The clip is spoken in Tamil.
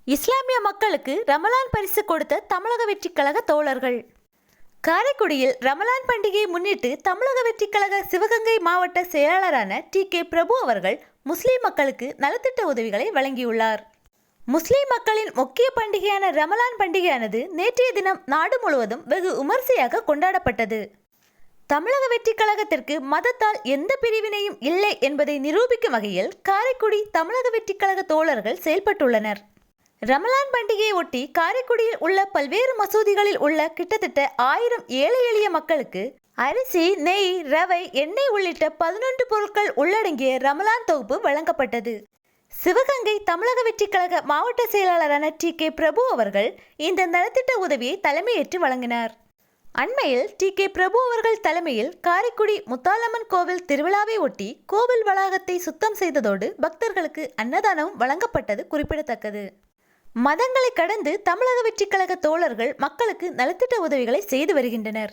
இஸ்லாமிய மக்களுக்கு ரமலான் பரிசு கொடுத்த தமிழக வெற்றிக் கழக தோழர்கள். காரைக்குடியில் ரமலான் பண்டிகையை முன்னிட்டு தமிழக வெற்றிக் கழக சிவகங்கை மாவட்ட செயலாளரான டி.கே. பிரபு அவர்கள் முஸ்லிம் மக்களுக்கு நலத்திட்ட உதவிகளை வழங்கியுள்ளார். முஸ்லிம் மக்களின் முக்கிய பண்டிகையான ரமலான் பண்டிகையானது நேற்றைய தினம் நாடு முழுவதும் வெகு விமர்சையாக கொண்டாடப்பட்டது. தமிழக வெற்றிக் கழகத்திற்கு மதத்தால் எந்த பிரிவினையும் இல்லை என்பதை நிரூபிக்கும் வகையில் காரைக்குடி தமிழக வெற்றிக் கழக தோழர்கள் செயல்பட்டுள்ளனர். ரமலான் பண்டிகையை ஒட்டி காரைக்குடியில் உள்ள பல்வேறு மசூதிகளில் உள்ள கிட்டத்தட்ட 1000 ஏழை எளிய மக்களுக்கு அரிசி, நெய், ரவை, எண்ணெய் உள்ளிட்ட 11 பொருட்கள் உள்ளடங்கிய ரமலான் தொகுப்பு வழங்கப்பட்டது. சிவகங்கை தமிழக வெற்றிக் கழக மாவட்ட செயலாளரான டி.கே. பிரபு அவர்கள் இந்த நலத்திட்ட உதவியை தலைமையேற்று வழங்கினார். அண்மையில் டி.கே. பிரபு அவர்கள் தலைமையில் காரைக்குடி முத்தாலம்மன் கோவில் திருவிழாவை ஒட்டி கோவில் வளாகத்தை சுத்தம் செய்ததோடு பக்தர்களுக்கு அன்னதானமும் வழங்கப்பட்டது குறிப்பிடத்தக்கது. மதங்களை கடந்து தமிழக வெற்றிக் கழக தோழர்கள் மக்களுக்கு நலத்திட்ட உதவிகளை செய்து வருகின்றனர்.